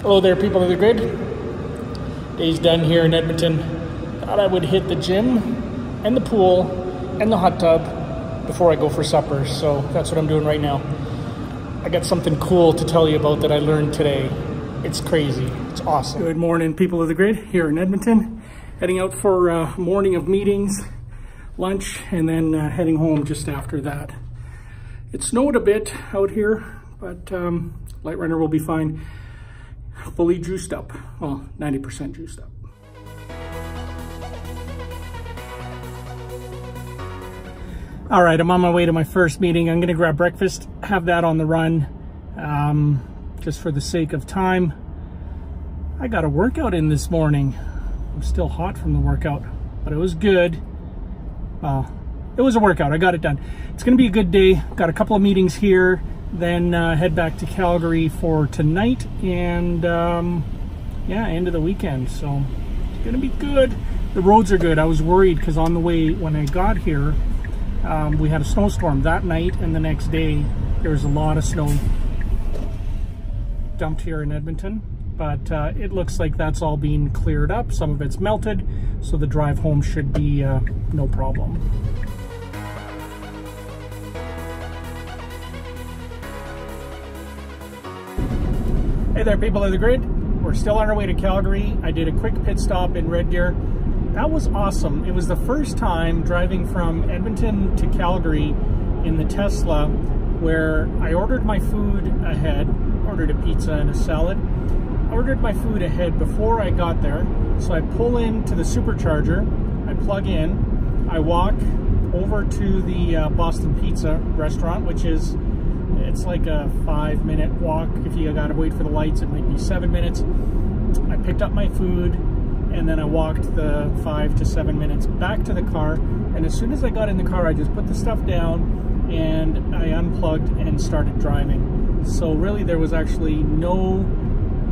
Hello there, people of the grid. Day's done here in Edmonton. Thought I would hit the gym and the pool and the hot tub before I go for supper. So that's what I'm doing right now. I got something cool to tell you about that I learned today. It's crazy. It's awesome. Good morning, people of the grid, here in Edmonton. Heading out for a morning of meetings, lunch, and then heading home just after that. It snowed a bit out here, but light runner will be fine. Fully juiced up. Well, 90% juiced up. All right, I'm on my way to my first meeting. I'm gonna grab breakfast, have that on the run, just for the sake of time. I got a workout in this morning. I'm still hot from the workout, but it was good. Well, it was a workout, I got it done. It's gonna be a good day. Got a couple of meetings here, then head back to Calgary for tonight and yeah, end of the weekend. So it's gonna be good. The roads are good. I was worried because on the way when I got here, we had a snowstorm that night, and the next day there was a lot of snow dumped here in Edmonton. But it looks like that's all being cleared up. Some of it's melted, so the drive home should be no problem. Hey there, people of the grid. We're still on our way to Calgary. I did a quick pit stop in Red Deer. That was awesome. It was the first time driving from Edmonton to Calgary in the Tesla where I ordered my food ahead, ordered a pizza and a salad. I ordered my food ahead before I got there. So I pull into the supercharger, I plug in, I walk over to the Boston Pizza restaurant, which is, it's like a 5-minute walk. If you gotta wait for the lights, it might be 7 minutes. I picked up my food and then I walked the 5 to 7 minutes back to the car. And as soon as I got in the car, I just put the stuff down and I unplugged and started driving. So really there was actually no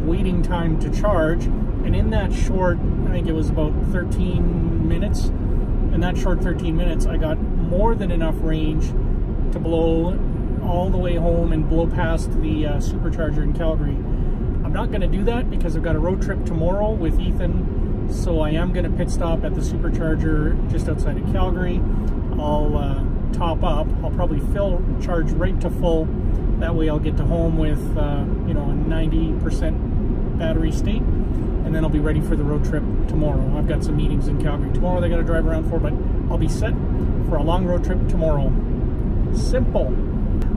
waiting time to charge. And in that short, I think it was about 13 minutes. In that short 13 minutes, I got more than enough range to blow all the way home and blow past the supercharger in Calgary. I'm not going to do that because I've got a road trip tomorrow with Ethan, so I am going to pit stop at the supercharger just outside of Calgary. I'll top up. I'll probably charge right to full. That way I'll get to home with you know, a 90% battery state, and then I'll be ready for the road trip tomorrow. I've got some meetings in Calgary tomorrow that I got to drive around for, but I'll be set for a long road trip tomorrow. Simple.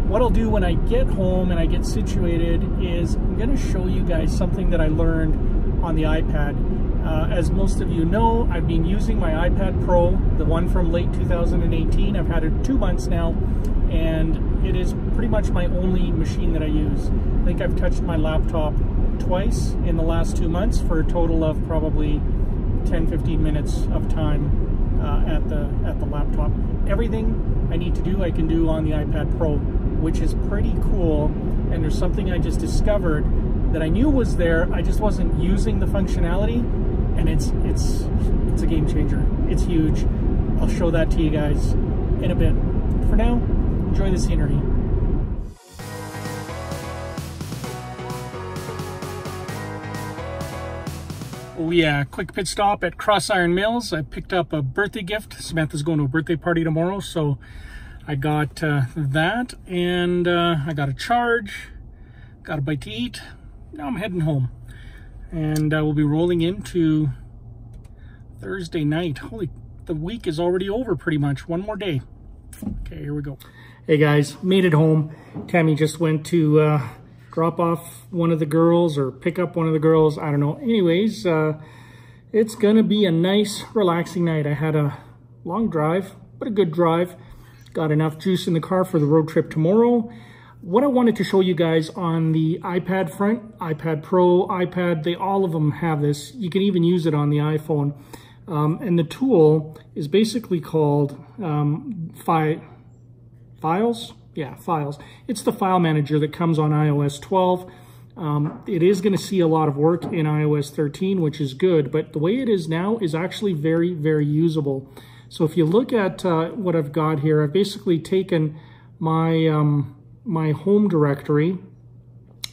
What I'll do when I get home and I get situated is I'm going to show you guys something that I learned on the iPad. As most of you know, I've been using my iPad Pro, the one from late 2018. I've had it 2 months now, and it is pretty much my only machine that I use. I think I've touched my laptop twice in the last 2 months for a total of probably 10-15 minutes of time at the laptop. Everything I need to do, I can do on the iPad Pro, which is pretty cool. And there's something I just discovered that I knew was there, I just wasn't using the functionality, and it's a game changer. It's huge. I'll show that to you guys in a bit. For now, enjoy the scenery. Oh yeah, quick pit stop at Cross Iron Mills. I picked up a birthday gift. Samantha's going to a birthday party tomorrow, so I got that, and I got a charge, got a bite to eat. Now I'm heading home, and we'll be rolling into Thursday night. Holy, the week is already over pretty much. One more day. Okay, here we go. Hey guys, made it home. Tammy just went to drop off one of the girls or pick up one of the girls. I don't know. Anyways, it's gonna be a nice, relaxing night. I had a long drive, but a good drive. Got enough juice in the car for the road trip tomorrow. What I wanted to show you guys on the iPad front, iPad Pro, iPad, all of them have this. You can even use it on the iPhone. And the tool is basically called Files. Yeah, Files. It's the file manager that comes on iOS 12. It is going to see a lot of work in iOS 13, which is good, but the way it is now is actually very, very usable. So if you look at what I've got here, I've basically taken my my home directory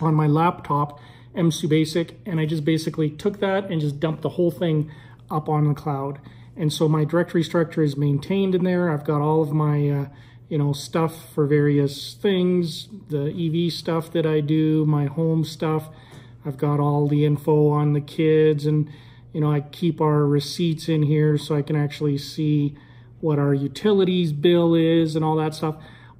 on my laptop M2 Basic, and I just basically took that and just dumped the whole thing up on the cloud. And so my directory structure is maintained in there. I've got all of my stuff for various things, the EV stuff that I do, my home stuff. I've got all the info on the kids, and I keep our receipts in here so I can actually see what our utilities bill is and all that stuff.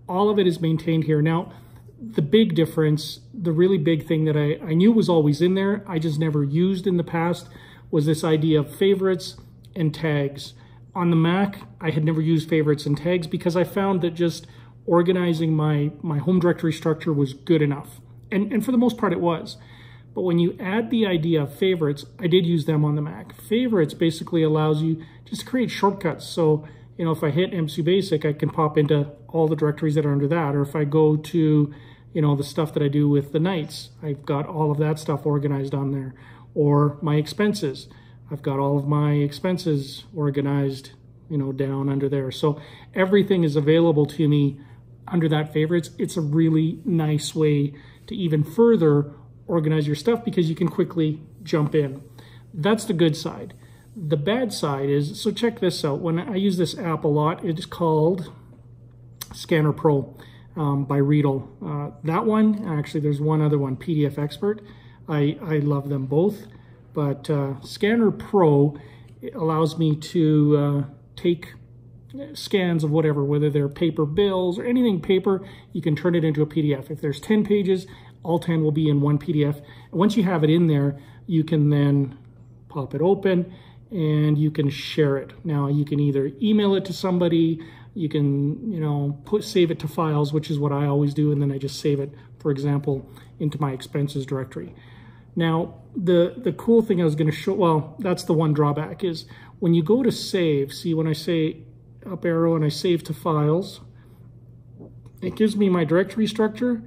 All of it is maintained here. Now, the big difference, the really big thing that I knew was always in there, I just never used in the past, was this idea of favorites and tags. On the Mac, I had never used favorites and tags because I found that just organizing my home directory structure was good enough. And for the most part, it was. But when you add the idea of favorites, I did use them on the Mac. Favorites basically allows you just to create shortcuts. So, if I hit M2 Basic, I can pop into all the directories that are under that. Or if I go to, the stuff that I do with the nights, I've got all of that stuff organized on there. Or my expenses, I've got all of my expenses organized, down under there. So everything is available to me under that favorites. It's a really nice way to even further organize your stuff because you can quickly jump in. That's the good side. The bad side is, so check this out. When I use this app a lot, it's called Scanner Pro by Riedel. That one, actually there's one other one, PDF Expert. I love them both, but Scanner Pro allows me to take scans of whether they're paper bills or anything paper, you can turn it into a PDF. If there's 10 pages, all 10 will be in one PDF. And once you have it in there, you can then pop it open and you can share it. Now you can either email it to somebody, you can, save it to files, which is what I always do, and then I just save it, for example, into my expenses directory. Now, the cool thing I was going to show, well, that's the one drawback, is when you go to save, see when I say up arrow and I save to files, it gives me my directory structure,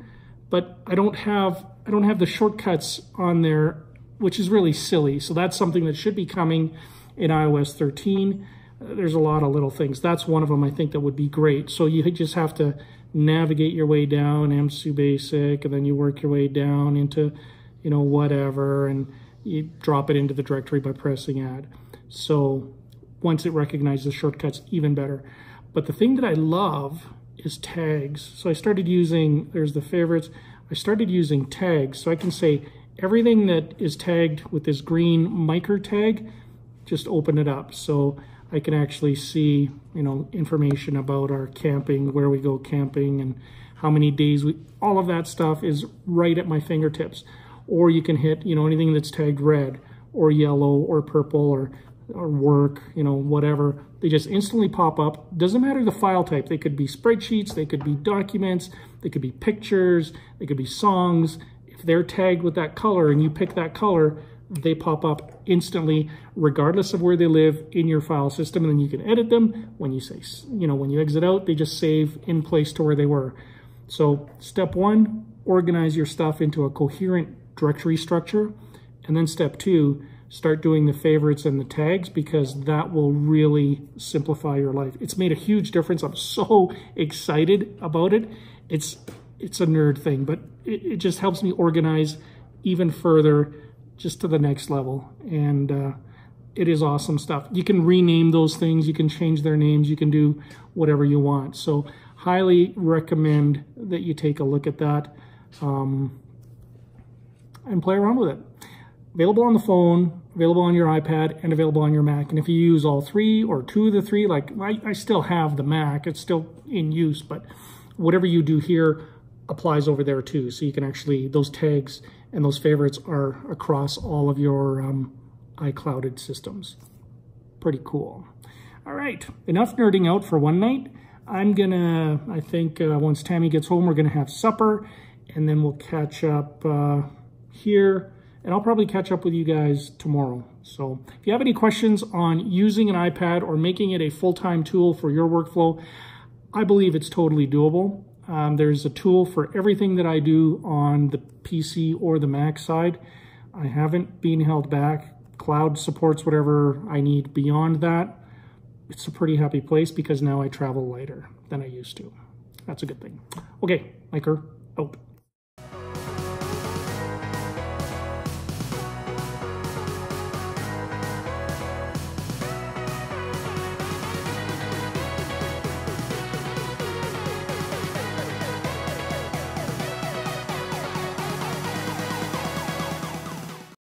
but I don't have the shortcuts on there, which is really silly. So that's something that should be coming in iOS 13. There's a lot of little things. That's one of them I think that would be great. So you just have to navigate your way down M2 Basic, and then you work your way down into, whatever, and you drop it into the directory by pressing add. So once it recognizes the shortcuts, even better. But the thing that I love is tags. So I started using, there's the favorites, I started using tags. So I can say everything that is tagged with this green mica tag, just open it up. So I can actually see, information about our camping, where we go camping, and how many days all of that stuff is right at my fingertips. Or you can hit, anything that's tagged red or yellow or purple or work, whatever. They just instantly pop up. Doesn't matter the file type. They could be spreadsheets, they could be documents, they could be pictures, they could be songs. If they're tagged with that color and you pick that color, they pop up instantly, regardless of where they live in your file system. And then you can edit them. When you say, when you exit out, they just save in place to where they were. So step one, organize your stuff into a coherent directory structure. And then step two, start doing the favorites and the tags, because that will really simplify your life. It's made a huge difference. I'm so excited about it. It's a nerd thing, but it just helps me organize even further, just to the next level. And it is awesome stuff. You can rename those things, you can change their names, you can do whatever you want. So highly recommend that you take a look at that and play around with it. Available on the phone, available on your iPad, and available on your Mac. And if you use all three or two of the three, like I still have the Mac, it's still in use, but whatever you do here applies over there too. So you can actually, those tags and those favorites are across all of your iClouded systems. Pretty cool. All right, enough nerding out for one night. I'm gonna, I think once Tammy gets home, we're gonna have supper, and then we'll catch up here. And I'll probably catch up with you guys tomorrow. So if you have any questions on using an iPad or making it a full-time tool for your workflow, I believe it's totally doable. There's a tool for everything that I do on the PC or the Mac side. I haven't been held back. Cloud supports whatever I need beyond that. It's a pretty happy place because now I travel lighter than I used to. That's a good thing. Okay, Micah, out.